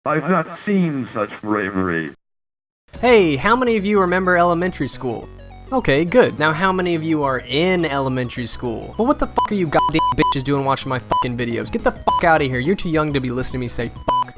I've not seen such bravery. Hey, how many of you remember elementary school? Okay, good. Now how many of you are in elementary school? Well, what the fuck are you goddamn bitches doing watching my fucking videos? Get the fuck out of here. You're too young to be listening to me say fuck.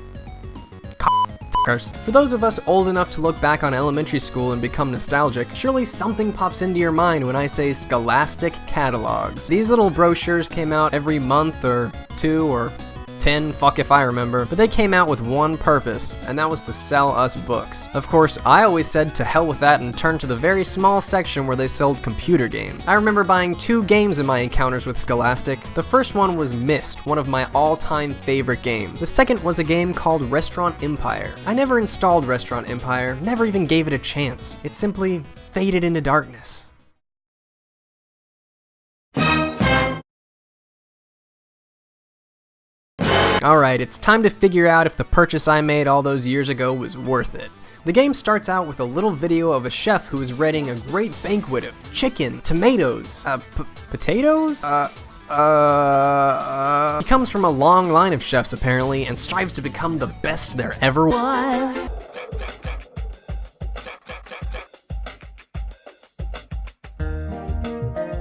For those of us old enough to look back on elementary school and become nostalgic, surely something pops into your mind when I say scholastic catalogs. These little brochures came out every month or 2 or 10, fuck if I remember, but they came out with one purpose, and that was to sell us books. Of course, I always said to hell with that and turned to the very small section where they sold computer games. I remember buying 2 games in my encounters with Scholastic. The first one was Myst, one of my all-time favorite games. The second was a game called Restaurant Empire. I never installed Restaurant Empire, never even gave it a chance. It simply faded into darkness. Alright, it's time to figure out if the purchase I made all those years ago was worth it. The game starts out with a little video of a chef who is readying a great banquet of chicken, tomatoes, potatoes? He comes from a long line of chefs apparently and strives to become the best there ever was.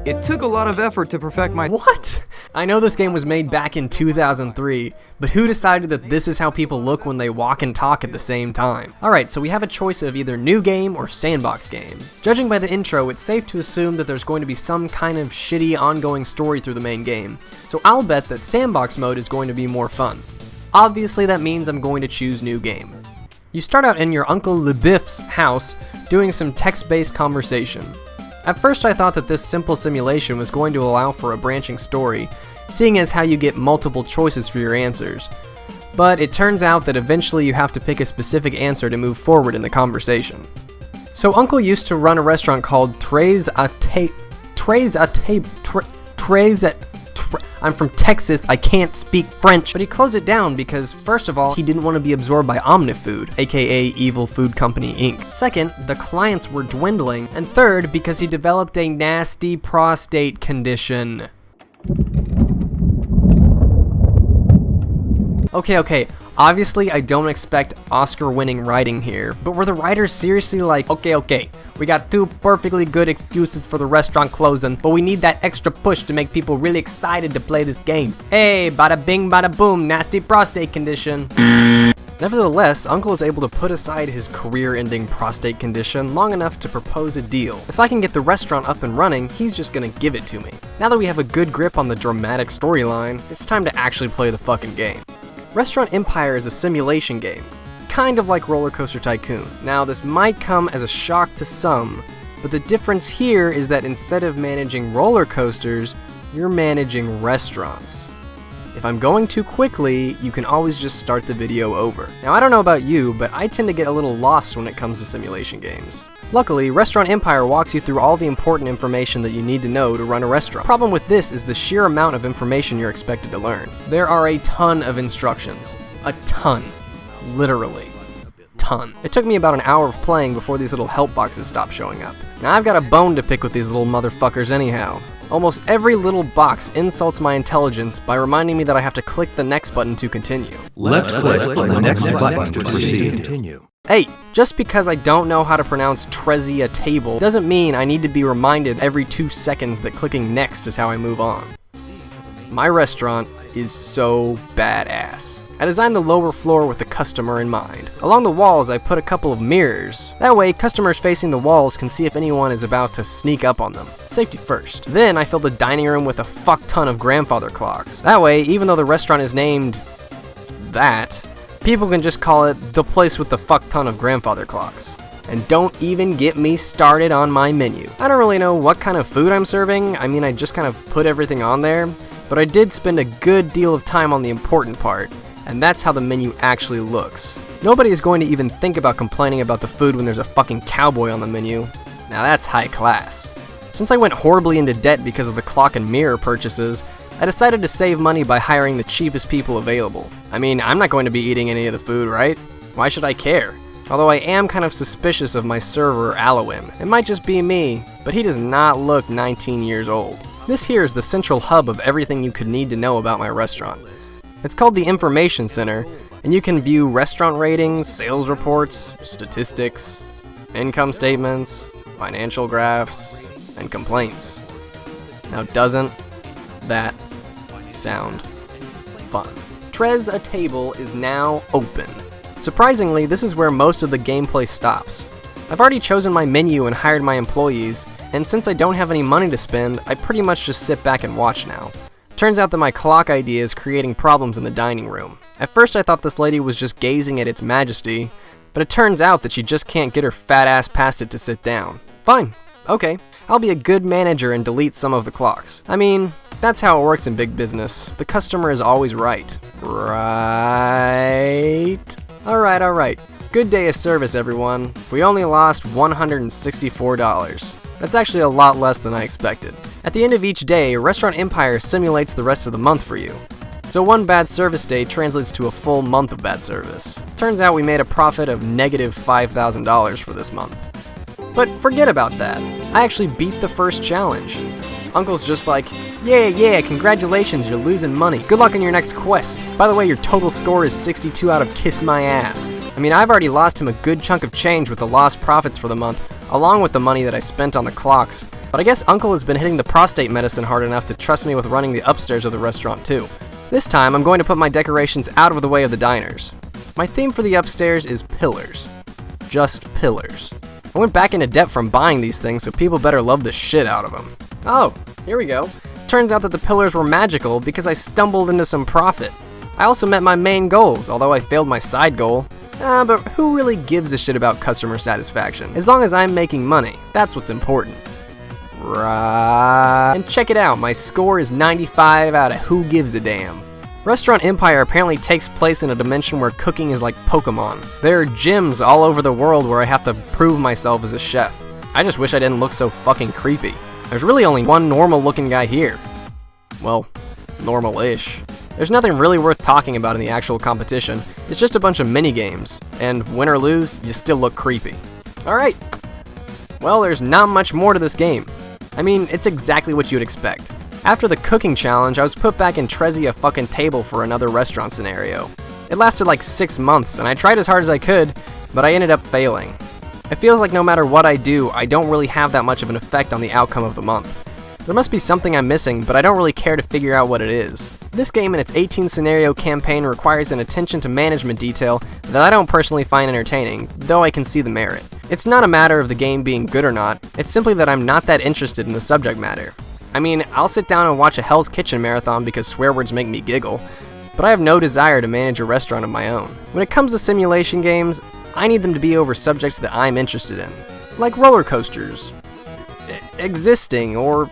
It took a lot of effort to perfect my— What? I know this game was made back in 2003, but who decided that this is how people look when they walk and talk at the same time? Alright, so we have a choice of either new game or sandbox game. Judging by the intro, it's safe to assume that there's going to be some kind of shitty ongoing story through the main game, so I'll bet that sandbox mode is going to be more fun. Obviously that means I'm going to choose new game. You start out in your Uncle LeBiff's house doing some text-based conversation. At first I thought that this simple simulation was going to allow for a branching story, seeing as how you get multiple choices for your answers. But it turns out that eventually you have to pick a specific answer to move forward in the conversation. So Uncle used to run a restaurant called I'm from Texas, I can't speak French, but he closed it down because, first of all, he didn't want to be absorbed by Omnifood, aka Evil Food Company Inc. Second, the clients were dwindling, and third, because he developed a nasty prostate condition. Okay, obviously I don't expect Oscar-winning writing here, but were the writers seriously like, okay, we got 2 perfectly good excuses for the restaurant closing, but we need that extra push to make people really excited to play this game. Hey, bada bing, bada boom, nasty prostate condition. Nevertheless, Uncle is able to put aside his career-ending prostate condition long enough to propose a deal. If I can get the restaurant up and running, he's just gonna give it to me. Now that we have a good grip on the dramatic storyline, it's time to actually play the fucking game. Restaurant Empire is a simulation game, kind of like Roller Coaster Tycoon. Now this might come as a shock to some, but the difference here is that instead of managing roller coasters, you're managing restaurants. If I'm going too quickly, you can always just start the video over. Now I don't know about you, but I tend to get a little lost when it comes to simulation games. Luckily, Restaurant Empire walks you through all the important information that you need to know to run a restaurant. The problem with this is the sheer amount of information you're expected to learn. There are a ton of instructions. A ton. Literally. Ton. It took me about an hour of playing before these little help boxes stopped showing up. Now I've got a bone to pick with these little motherfuckers anyhow. Almost every little box insults my intelligence by reminding me that I have to click the next button to continue. Left click on the next button to proceed. Hey, just because I don't know how to pronounce Trezia table doesn't mean I need to be reminded every 2 seconds that clicking next is how I move on. My restaurant is so badass. I designed the lower floor with the customer in mind. Along the walls I put a couple of mirrors. That way customers facing the walls can see if anyone is about to sneak up on them. Safety first. Then I filled the dining room with a fuck ton of grandfather clocks. That way, even though the restaurant is named that, people can just call it the place with the fuck ton of grandfather clocks. And don't even get me started on my menu. I don't really know what kind of food I'm serving. I mean, I just kind of put everything on there. But I did spend a good deal of time on the important part, and that's how the menu actually looks. Nobody is going to even think about complaining about the food when there's a fucking cowboy on the menu. Now that's high class. Since I went horribly into debt because of the clock and mirror purchases, I decided to save money by hiring the cheapest people available. I mean, I'm not going to be eating any of the food, right? Why should I care? Although I am kind of suspicious of my server, Alowin. It might just be me, but he does not look 19 years old. This here is the central hub of everything you could need to know about my restaurant. It's called the Information Center, and you can view restaurant ratings, sales reports, statistics, income statements, financial graphs, and complaints. Now doesn't that sound fun? Trez a Table is now open. Surprisingly, this is where most of the gameplay stops. I've already chosen my menu and hired my employees, and since I don't have any money to spend, I pretty much just sit back and watch now. Turns out that my clock idea is creating problems in the dining room. At first I thought this lady was just gazing at its majesty, but it turns out that she just can't get her fat ass past it to sit down. Fine, okay, I'll be a good manager and delete some of the clocks. I mean, that's how it works in big business. The customer is always right. Right? Alright. Good day of service, everyone. We only lost $164. That's actually a lot less than I expected. At the end of each day, Restaurant Empire simulates the rest of the month for you. So one bad service day translates to a full month of bad service. Turns out we made a profit of negative $5,000 for this month. But forget about that. I actually beat the first challenge. Uncle's just like, yeah, congratulations, you're losing money. Good luck on your next quest. By the way, your total score is 62 out of kiss my ass. I mean, I've already lost him a good chunk of change with the lost profits for the month, along with the money that I spent on the clocks. But I guess Uncle has been hitting the prostate medicine hard enough to trust me with running the upstairs of the restaurant too. This time, I'm going to put my decorations out of the way of the diners. My theme for the upstairs is pillars. Just pillars. I went back into debt from buying these things, so people better love the shit out of them. Oh, here we go. Turns out that the pillars were magical because I stumbled into some profit. I also met my main goals, although I failed my side goal. But who really gives a shit about customer satisfaction? As long as I'm making money, that's what's important. Right. And check it out, my score is 95 out of who gives a damn. Restaurant Empire apparently takes place in a dimension where cooking is like Pokemon. There are gyms all over the world where I have to prove myself as a chef. I just wish I didn't look so fucking creepy. There's really only one normal looking guy here. Well, normal-ish. There's nothing really worth talking about in the actual competition. It's just a bunch of mini-games, and win or lose, you still look creepy. Alright. Well, there's not much more to this game. I mean, it's exactly what you'd expect. After the cooking challenge, I was put back in Trez a fucking Table for another restaurant scenario. It lasted like 6 months, and I tried as hard as I could, but I ended up failing. It feels like no matter what I do, I don't really have that much of an effect on the outcome of the month. There must be something I'm missing, but I don't really care to figure out what it is. This game and its 18 scenario campaign requires an attention to management detail that I don't personally find entertaining, though I can see the merit. It's not a matter of the game being good or not, it's simply that I'm not that interested in the subject matter. I mean, I'll sit down and watch a Hell's Kitchen marathon because swear words make me giggle, but I have no desire to manage a restaurant of my own. When it comes to simulation games, I need them to be over subjects that I'm interested in, like roller coasters, existing, or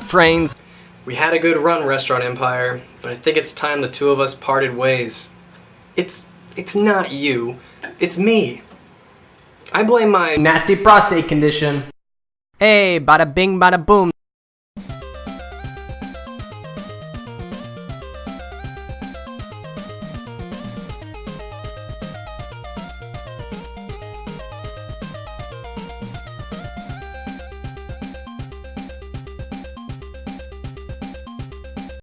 trains. We had a good run, Restaurant Empire, but I think it's time the two of us parted ways. It's not you, it's me. I blame my nasty prostate condition. Hey, bada bing, bada boom.